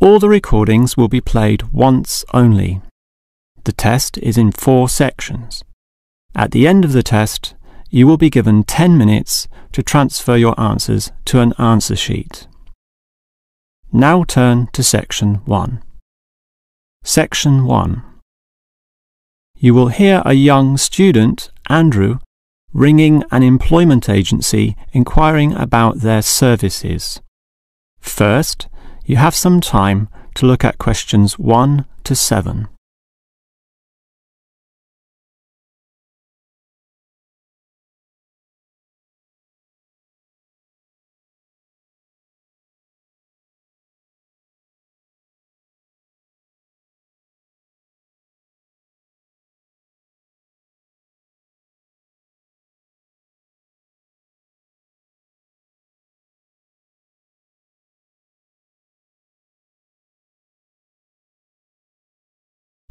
All the recordings will be played once only. The test is in 4 sections. At the end of the test, you will be given 10 minutes to transfer your answers to an answer sheet. Now turn to Section 1. Section 1. You will hear a young student, Andrew, ringing an employment agency inquiring about their services. First, you have some time to look at questions 1 to 7.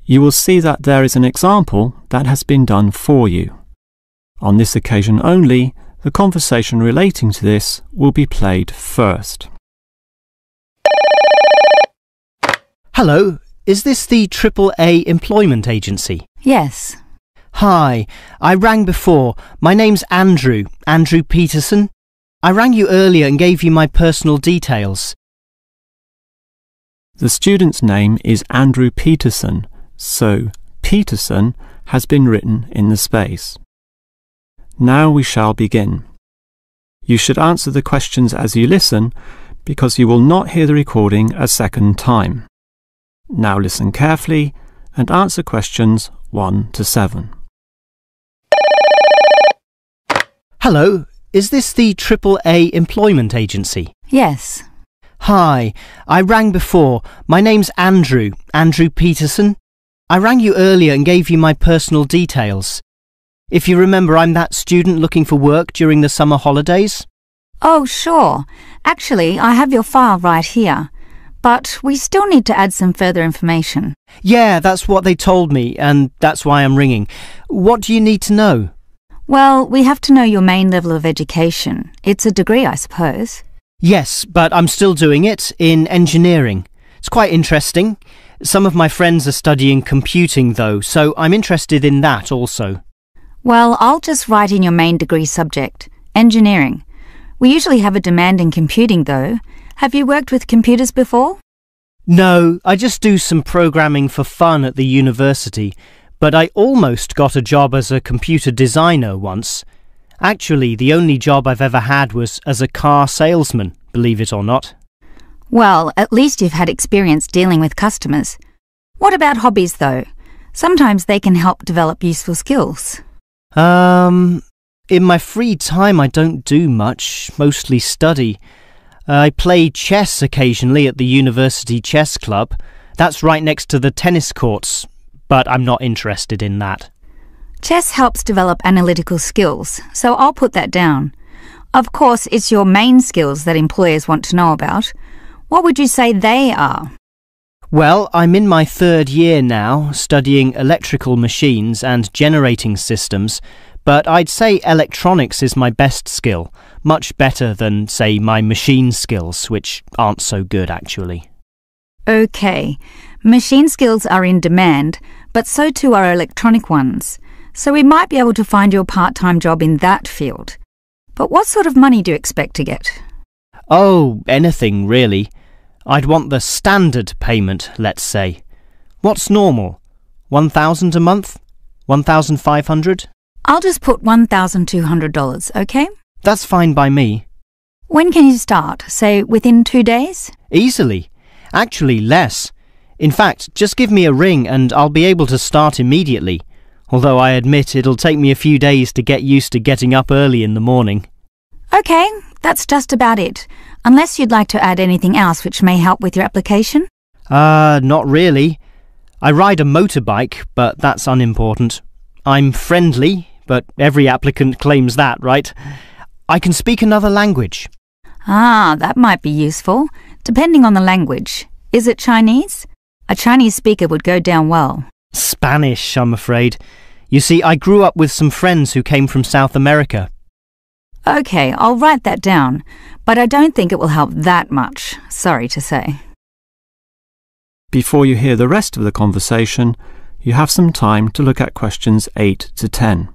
You will see that there is an example that has been done for you. On this occasion only, the conversation relating to this will be played first. Hello, is this the AAA employment agency? Yes. Hi, I rang before. My name's Andrew Peterson. I rang you earlier and gave you my personal details. The student's name is Andrew Peterson, so Peterson has been written in the space. Now we shall begin. You should answer the questions as you listen, because you will not hear the recording a second time. Now listen carefully and answer questions 1 to 7. Hello, is this the AAA employment agency? Yes. Hi, I rang before. My name's Andrew Peterson. I rang you earlier and gave you my personal details. If you remember, I'm that student looking for work during the summer holidays. Oh, sure. Actually, I have your file right here. But we still need to add some further information. Yeah, that's what they told me, and that's why I'm ringing. What do you need to know? Well, we have to know your main level of education. It's a degree, I suppose. Yes, but I'm still doing it in engineering. It's quite interesting. Some of my friends are studying computing, though, so I'm interested in that also. Well, I'll just write in your main degree subject, engineering. We usually have a demand in computing, though. Have you worked with computers before? No, I just do some programming for fun at the university, but I almost got a job as a computer designer once. Actually, the only job I've ever had was as a car salesman, believe it or not. Well, at least you've had experience dealing with customers. What about hobbies, though? Sometimes they can help develop useful skills. In my free time I don't do much, mostly study. I play chess occasionally at the university chess club. That's right next to the tennis courts, but I'm not interested in that. Chess helps develop analytical skills, so I'll put that down. Of course, it's your main skills that employers want to know about. What would you say they are? Well, I'm in my 3rd year now, studying electrical machines and generating systems, but I'd say electronics is my best skill, much better than, say, my machine skills, which aren't so good actually. OK, machine skills are in demand, but so too are electronic ones, so we might be able to find you a part-time job in that field. But what sort of money do you expect to get? Oh, anything really. I'd want the standard payment, let's say. What's normal? 1,000 a month? 1,500? I'll just put $1,200, OK? That's fine by me. When can you start? Say, within 2 days? Easily. Actually, less. In fact, just give me a ring and I'll be able to start immediately. Although I admit it'll take me a few days to get used to getting up early in the morning. OK, that's just about it. Unless you'd like to add anything else which may help with your application? Not really. I ride a motorbike, but that's unimportant. I'm friendly, but every applicant claims that, right? I can speak another language. Ah, that might be useful, depending on the language. Is it Chinese? A Chinese speaker would go down well. Spanish, I'm afraid. You see, I grew up with some friends who came from South America. OK, I'll write that down, but I don't think it will help that much, sorry to say. Before you hear the rest of the conversation, you have some time to look at questions 8 to 10.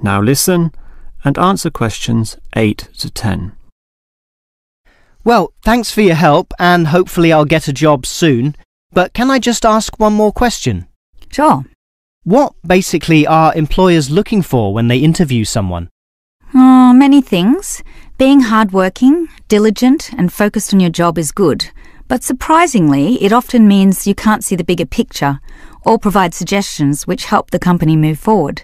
Now listen and answer questions 8 to 10. Well, thanks for your help and hopefully I'll get a job soon. But can I just ask one more question? Sure. What basically are employers looking for when they interview someone? Many things. Being hardworking, diligent and focused on your job is good. But surprisingly, it often means you can't see the bigger picture or provide suggestions which help the company move forward.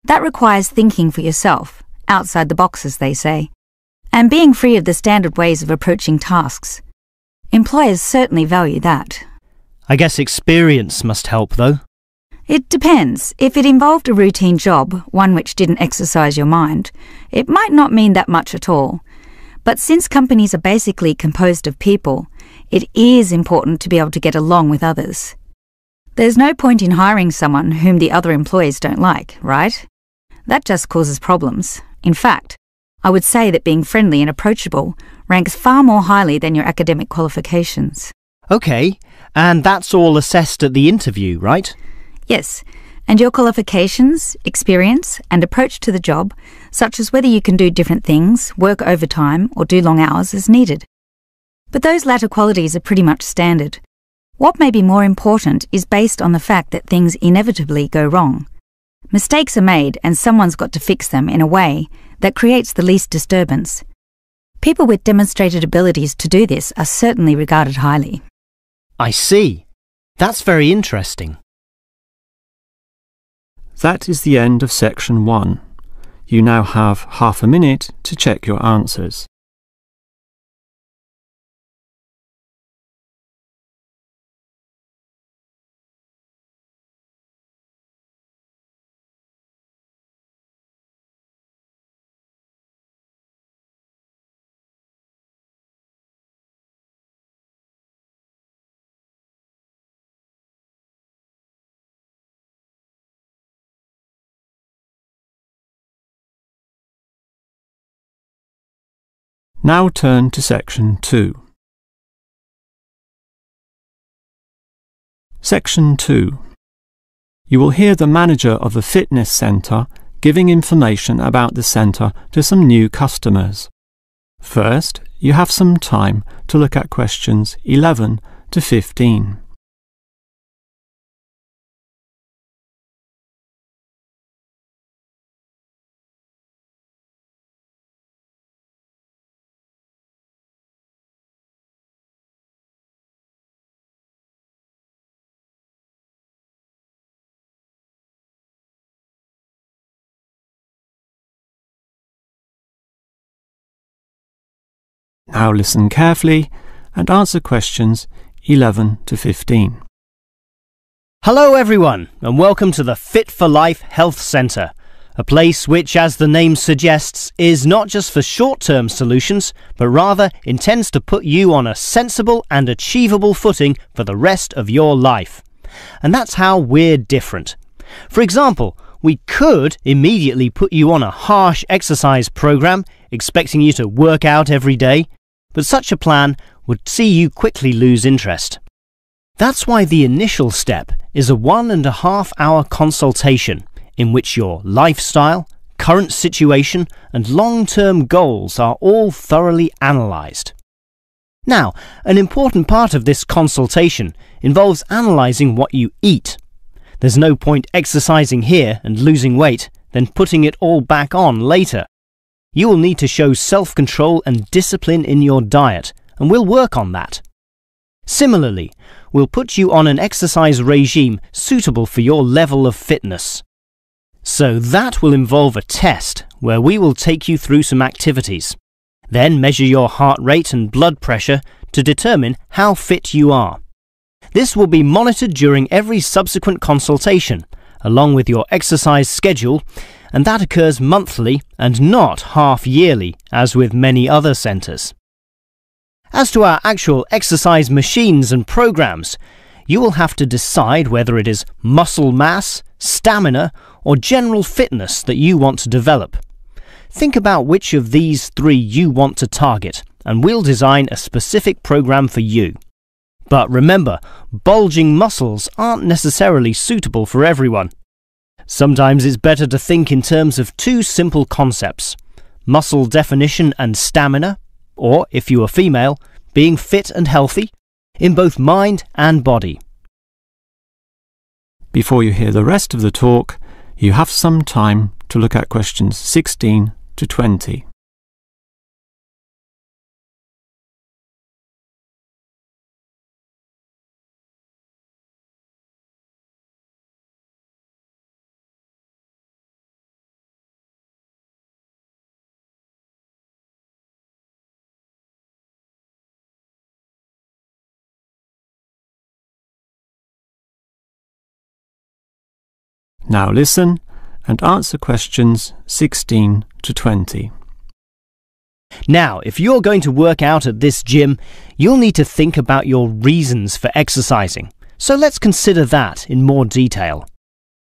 That requires thinking for yourself, outside the box as they say, and being free of the standard ways of approaching tasks. Employers certainly value that. I guess experience must help though. It depends. If it involved a routine job, one which didn't exercise your mind, it might not mean that much at all. But since companies are basically composed of people, it is important to be able to get along with others. There's no point in hiring someone whom the other employees don't like, right? That just causes problems. In fact, I would say that being friendly and approachable ranks far more highly than your academic qualifications. Okay, and that's all assessed at the interview, right? Yes, and your qualifications, experience and approach to the job, such as whether you can do different things, work overtime or do long hours is needed. But those latter qualities are pretty much standard. What may be more important is based on the fact that things inevitably go wrong. Mistakes are made and someone's got to fix them in a way that creates the least disturbance. People with demonstrated abilities to do this are certainly regarded highly. I see. That's very interesting. That is the end of section 1. You now have half a minute to check your answers. Now turn to section 2. Section 2. You will hear the manager of the fitness centre giving information about the centre to some new customers. First, you have some time to look at questions 11 to 15. Now listen carefully and answer questions 11 to 15. Hello everyone and welcome to the Fit for Life Health Centre, a place which, as the name suggests, is not just for short-term solutions, but rather intends to put you on a sensible and achievable footing for the rest of your life. And that's how we're different. For example, we could immediately put you on a harsh exercise program, expecting you to work out every day, but such a plan would see you quickly lose interest. That's why the initial step is a 1.5 hour consultation in which your lifestyle, current situation and long-term goals are all thoroughly analysed. Now, an important part of this consultation involves analysing what you eat. There's no point exercising here and losing weight, then putting it all back on later. You will need to show self-control and discipline in your diet, and we'll work on that. Similarly, we'll put you on an exercise regime suitable for your level of fitness. So that will involve a test where we will take you through some activities, then measure your heart rate and blood pressure to determine how fit you are. This will be monitored during every subsequent consultation, along with your exercise schedule, and that occurs monthly and not half-yearly, as with many other centres. As to our actual exercise machines and programs, you will have to decide whether it is muscle mass, stamina, or general fitness that you want to develop. Think about which of these three you want to target, and we'll design a specific program for you. But remember, bulging muscles aren't necessarily suitable for everyone. Sometimes it's better to think in terms of two simple concepts: muscle definition and stamina, or, if you are female, being fit and healthy, in both mind and body. Before you hear the rest of the talk, you have some time to look at questions 16 to 20. Now listen and answer questions 16 to 20. Now, if you're going to work out at this gym, you'll need to think about your reasons for exercising. So let's consider that in more detail.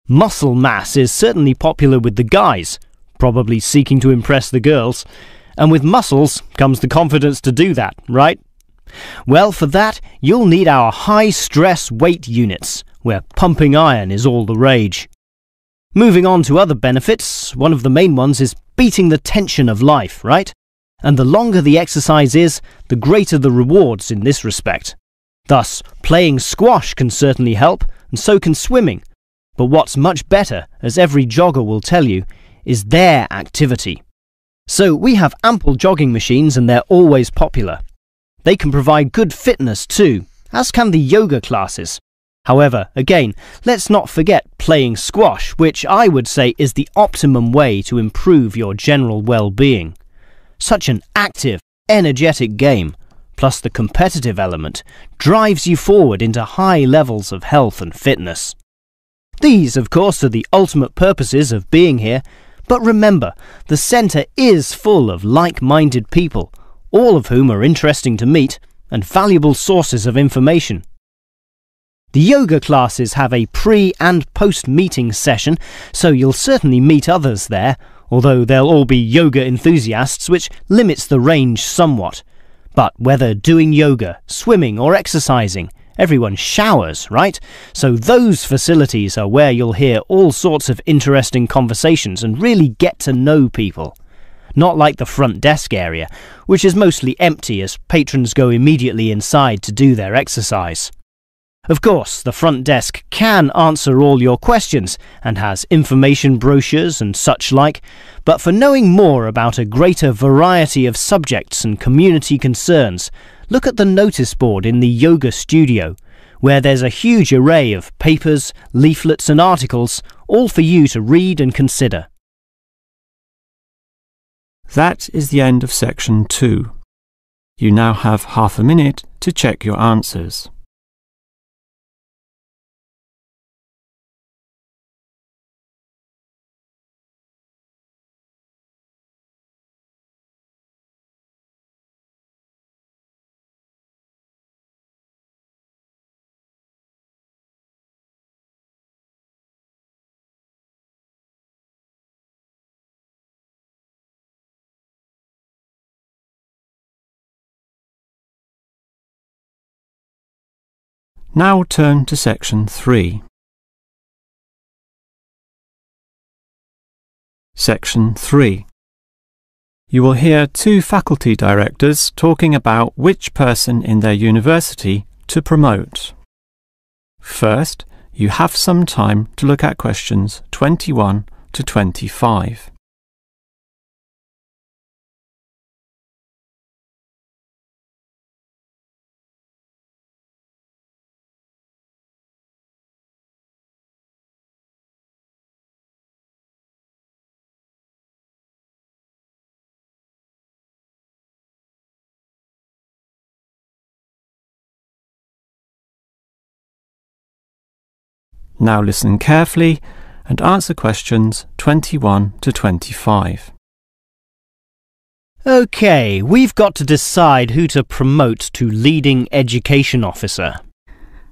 Muscle mass is certainly popular with the guys, probably seeking to impress the girls. And with muscles comes the confidence to do that, right? Well, for that, you'll need our high-stress weight units, where pumping iron is all the rage. Moving on to other benefits, one of the main ones is beating the tension of life, right? And the longer the exercise is, the greater the rewards in this respect. Thus, playing squash can certainly help, and so can swimming. But what's much better, as every jogger will tell you, is their activity. So we have ample jogging machines and they're always popular. They can provide good fitness too, as can the yoga classes. However, again, let's not forget playing squash, which I would say is the optimum way to improve your general well-being. Such an active, energetic game, plus the competitive element, drives you forward into high levels of health and fitness. These, of course, are the ultimate purposes of being here, but remember, the centre is full of like-minded people, all of whom are interesting to meet and valuable sources of information. The yoga classes have a pre- and post-meeting session, so you'll certainly meet others there, although they'll all be yoga enthusiasts, which limits the range somewhat. But whether doing yoga, swimming or exercising, everyone showers, right? So those facilities are where you'll hear all sorts of interesting conversations and really get to know people. Not like the front desk area, which is mostly empty as patrons go immediately inside to do their exercise. Of course, the front desk can answer all your questions and has information brochures and such like, but for knowing more about a greater variety of subjects and community concerns, look at the notice board in the yoga studio, where there's a huge array of papers, leaflets and articles, all for you to read and consider. That is the end of section 2. You now have half a minute to check your answers. Now turn to section 3. Section 3. You will hear two faculty directors talking about which person in their university to promote. First, you have some time to look at questions 21 to 25. Now listen carefully and answer questions 21 to 25. OK, we've got to decide who to promote to leading education officer.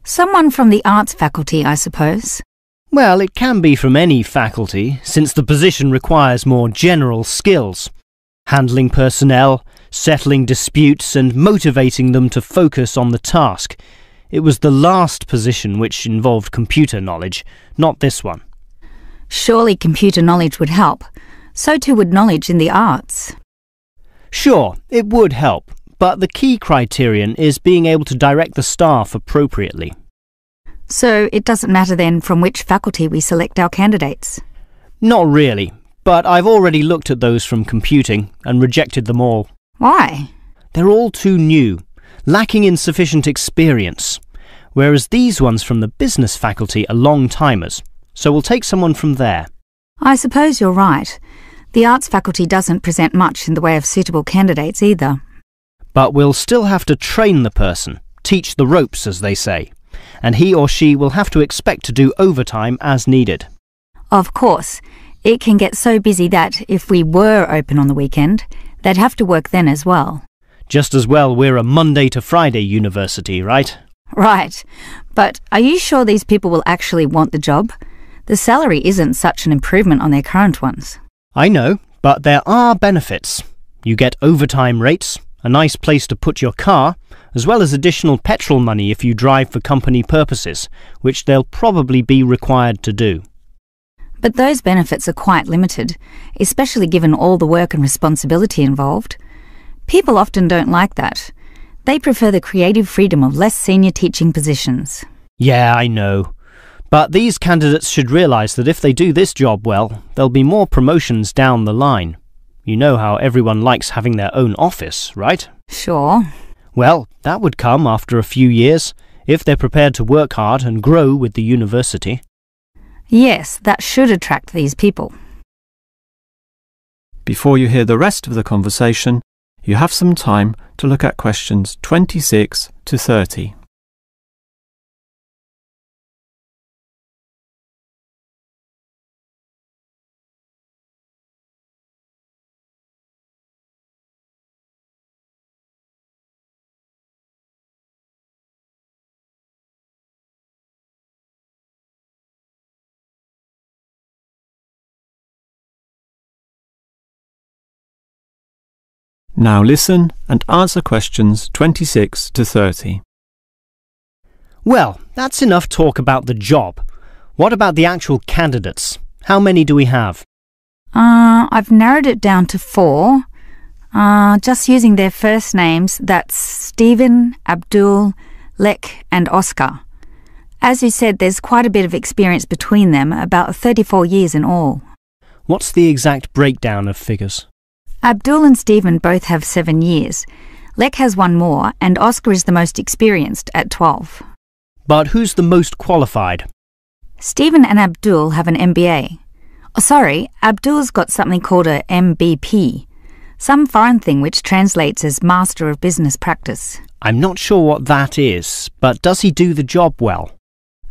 Someone from the arts faculty, I suppose. Well, it can be from any faculty, since the position requires more general skills. Handling personnel, settling disputes and motivating them to focus on the task. It was the last position which involved computer knowledge, not this one. Surely computer knowledge would help. So too would knowledge in the arts. Sure, it would help, but the key criterion is being able to direct the staff appropriately. So it doesn't matter then from which faculty we select our candidates? Not really, but I've already looked at those from computing and rejected them all. Why? They're all too new, lacking in sufficient experience, whereas these ones from the business faculty are long-timers, so we'll take someone from there. I suppose you're right. The arts faculty doesn't present much in the way of suitable candidates either. But we'll still have to train the person, teach the ropes, as they say, and he or she will have to expect to do overtime as needed. Of course, it can get so busy that if we were open on the weekend, they'd have to work then as well. Just as well we're a Monday to Friday university, right? Right. But are you sure these people will actually want the job? The salary isn't such an improvement on their current ones. I know, but there are benefits. You get overtime rates, a nice place to put your car, as well as additional petrol money if you drive for company purposes, which they'll probably be required to do. But those benefits are quite limited, especially given all the work and responsibility involved. People often don't like that. They prefer the creative freedom of less senior teaching positions. Yeah, I know. But these candidates should realise that if they do this job well, there'll be more promotions down the line. You know how everyone likes having their own office, right? Sure. Well, that would come after a few years, if they're prepared to work hard and grow with the university. Yes, that should attract these people. Before you hear the rest of the conversation, you have some time to look at questions 26 to 30. Now listen and answer questions 26 to 30. Well, that's enough talk about the job. What about the actual candidates? How many do we have? I've narrowed it down to 4. Just using their first names, that's Stephen, Abdul, Lek and Oscar. As you said, there's quite a bit of experience between them, about 34 years in all. What's the exact breakdown of figures? Abdul and Stephen both have 7 years. Lek has 1 more, and Oscar is the most experienced at 12. But who's the most qualified? Stephen and Abdul have an MBA. Oh, sorry, Abdul's got something called a MBP, some foreign thing which translates as Master of Business Practice. I'm not sure what that is, but does he do the job well?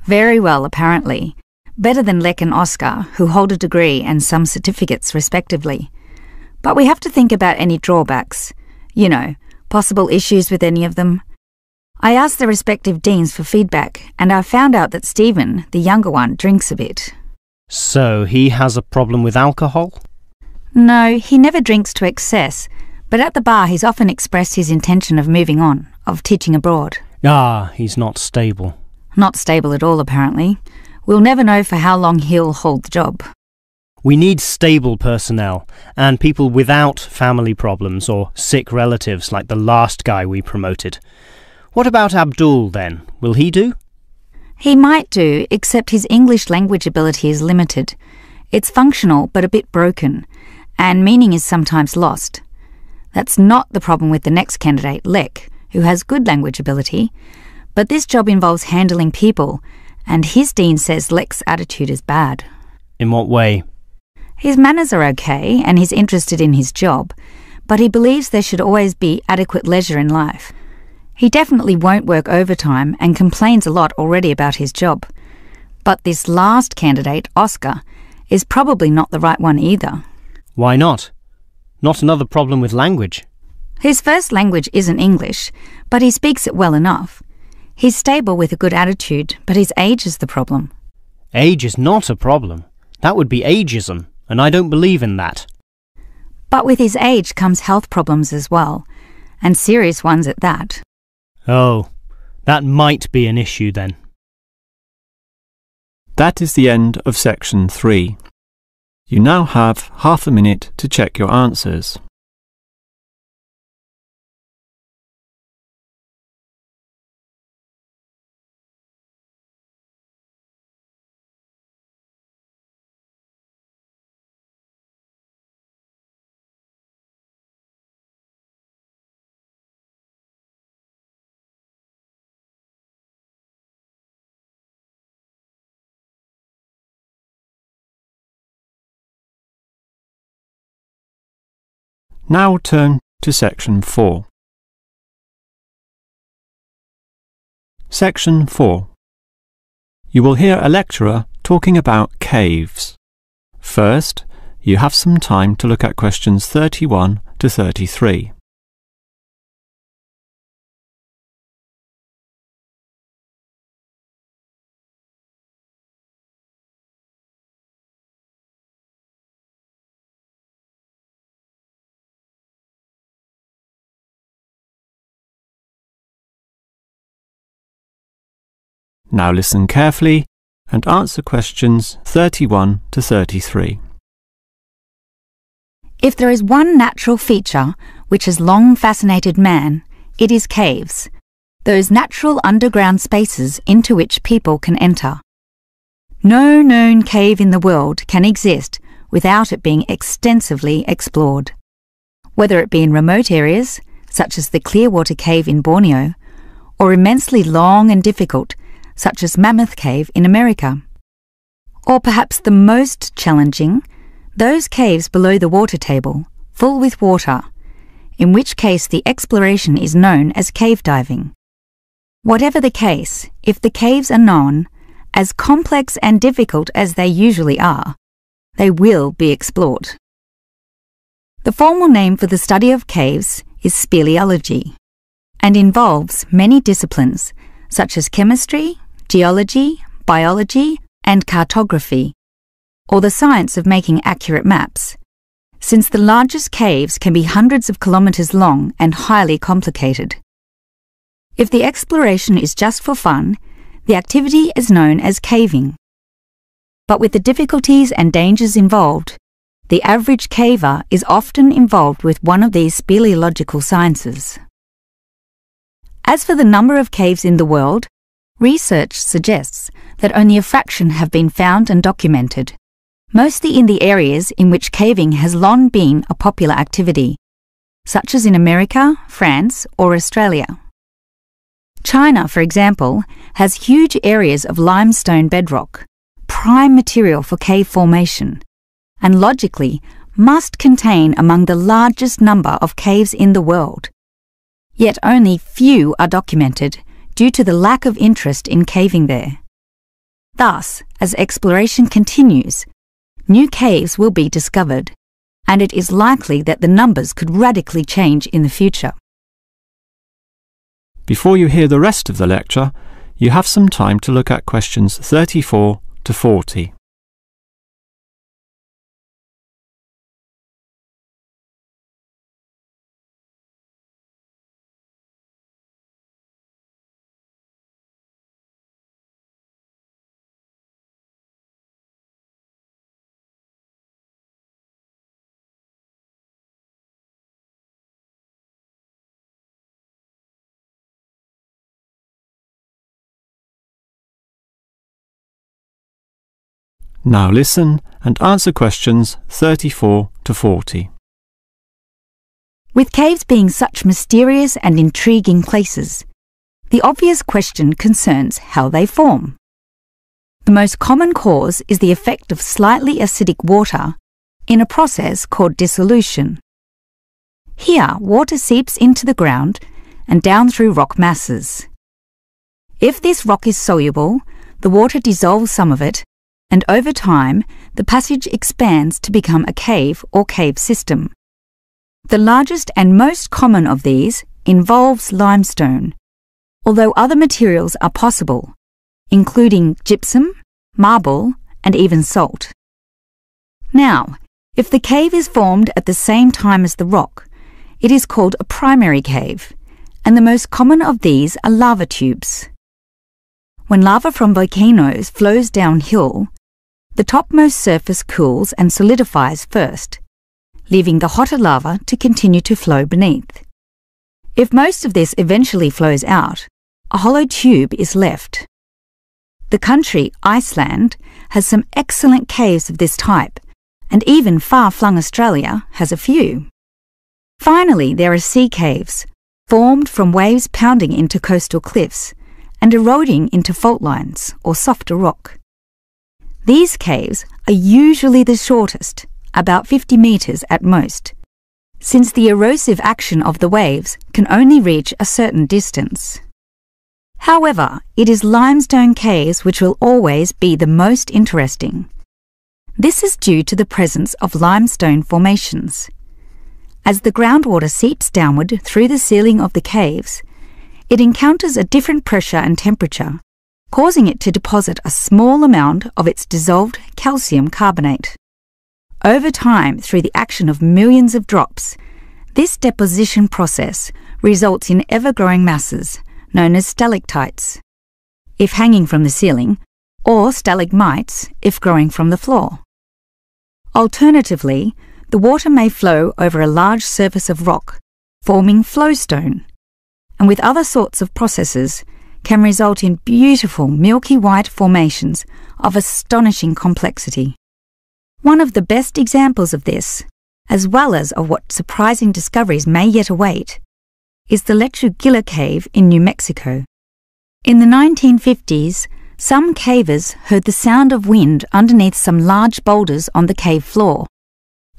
Very well, apparently. Better than Lek and Oscar, who hold a degree and some certificates respectively. But we have to think about any drawbacks. You know, possible issues with any of them. I asked the respective deans for feedback, and I found out that Stephen, the younger one, drinks a bit. So he has a problem with alcohol? No, he never drinks to excess, but at the bar he's often expressed his intention of moving on, of teaching abroad. Ah, he's not stable. Not stable at all, apparently. We'll never know for how long he'll hold the job. We need stable personnel, and people without family problems or sick relatives like the last guy we promoted. What about Abdul then? Will he do? He might do, except his English language ability is limited. It's functional but a bit broken, and meaning is sometimes lost. That's not the problem with the next candidate, Lek, who has good language ability, but this job involves handling people, and his dean says Lek's attitude is bad. In what way? His manners are okay, and he's interested in his job, but he believes there should always be adequate leisure in life. He definitely won't work overtime and complains a lot already about his job. But this last candidate, Oscar, is probably not the right one either. Why not? Not another problem with language. His first language isn't English, but he speaks it well enough. He's stable with a good attitude, but his age is the problem. Age is not a problem. That would be ageism, and I don't believe in that. But with his age comes health problems as well, and serious ones at that. Oh, that might be an issue then. That is the end of section 3. You now have half a minute to check your answers. Now turn to section 4. Section 4. You will hear a lecturer talking about caves. First, you have some time to look at questions 31 to 33. Now listen carefully and answer questions 31 to 33. If there is one natural feature which has long fascinated man, it is caves, those natural underground spaces into which people can enter. No known cave in the world can exist without it being extensively explored. Whether it be in remote areas, such as the Clearwater Cave in Borneo, or immensely long and difficult, such as Mammoth Cave in America. Or perhaps the most challenging, those caves below the water table, full with water, in which case the exploration is known as cave diving. Whatever the case, if the caves are known, as complex and difficult as they usually are, they will be explored. The formal name for the study of caves is speleology, and involves many disciplines such as chemistry, geology, biology, and cartography, or the science of making accurate maps, since the largest caves can be hundreds of kilometres long and highly complicated. If the exploration is just for fun, the activity is known as caving. But with the difficulties and dangers involved, the average caver is often involved with one of these speleological sciences. As for the number of caves in the world, research suggests that only a fraction have been found and documented, mostly in the areas in which caving has long been a popular activity, such as in America, France, or Australia. China, for example, has huge areas of limestone bedrock, prime material for cave formation, and logically must contain among the largest number of caves in the world. Yet only few are documented due to the lack of interest in caving there. Thus, as exploration continues, new caves will be discovered, and it is likely that the numbers could radically change in the future. Before you hear the rest of the lecture, you have some time to look at questions 34 to 40. Now listen and answer questions 34 to 40. With caves being such mysterious and intriguing places, the obvious question concerns how they form. The most common cause is the effect of slightly acidic water in a process called dissolution. Here, water seeps into the ground and down through rock masses. If this rock is soluble, the water dissolves some of it, and over time, the passage expands to become a cave or cave system. The largest and most common of these involves limestone, although other materials are possible, including gypsum, marble, and even salt. Now, if the cave is formed at the same time as the rock, it is called a primary cave, and the most common of these are lava tubes. When lava from volcanoes flows downhill, the topmost surface cools and solidifies first, leaving the hotter lava to continue to flow beneath. If most of this eventually flows out, a hollow tube is left. The country, Iceland, has some excellent caves of this type, and even far-flung Australia has a few. Finally, there are sea caves, formed from waves pounding into coastal cliffs and eroding into fault lines or softer rock. These caves are usually the shortest, about 50 metres at most, since the erosive action of the waves can only reach a certain distance. However, it is limestone caves which will always be the most interesting. This is due to the presence of limestone formations. As the groundwater seeps downward through the ceiling of the caves, it encounters a different pressure and temperature, causing it to deposit a small amount of its dissolved calcium carbonate. Over time, through the action of millions of drops, this deposition process results in ever-growing masses known as stalactites, if hanging from the ceiling, or stalagmites, if growing from the floor. Alternatively, the water may flow over a large surface of rock, forming flowstone, and with other sorts of processes, can result in beautiful milky white formations of astonishing complexity. One of the best examples of this, as well as of what surprising discoveries may yet await, is the Lechuguilla Cave in New Mexico. In the 1950s, some cavers heard the sound of wind underneath some large boulders on the cave floor,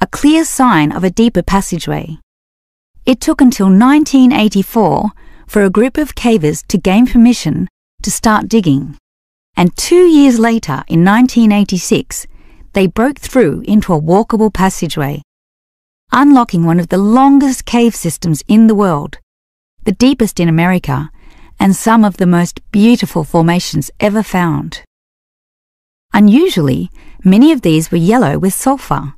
a clear sign of a deeper passageway. It took until 1984 for a group of cavers to gain permission to start digging, and 2 years later, in 1986, they broke through into a walkable passageway, unlocking one of the longest cave systems in the world, the deepest in America, and some of the most beautiful formations ever found. Unusually, many of these were yellow with sulfur,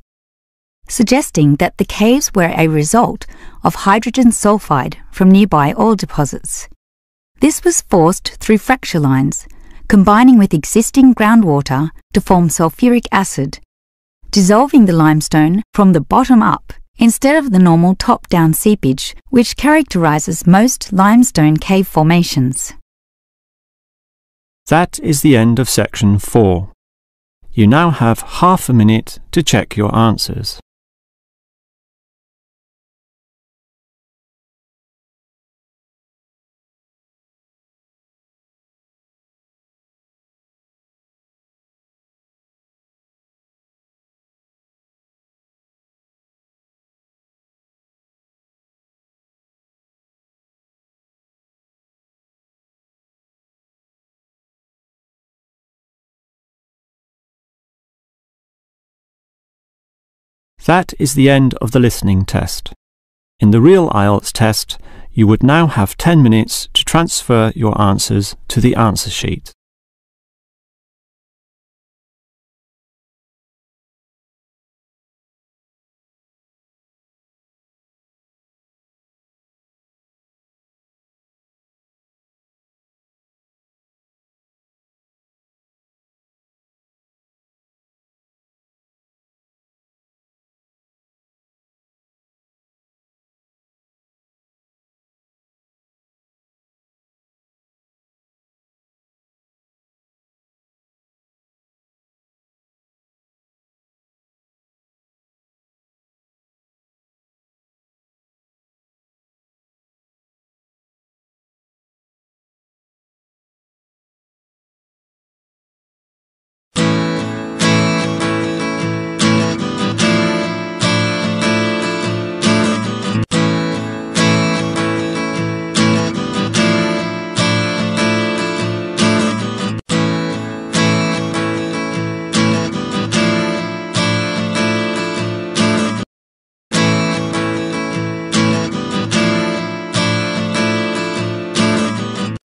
suggesting that the caves were a result of hydrogen sulfide from nearby oil deposits. This was forced through fracture lines, combining with existing groundwater to form sulfuric acid, dissolving the limestone from the bottom up instead of the normal top-down seepage which characterizes most limestone cave formations. That is the end of section 4. You now have half a minute to check your answers. That is the end of the listening test. In the real Ielts test, you would now have 10 minutes to transfer your answers to the answer sheet.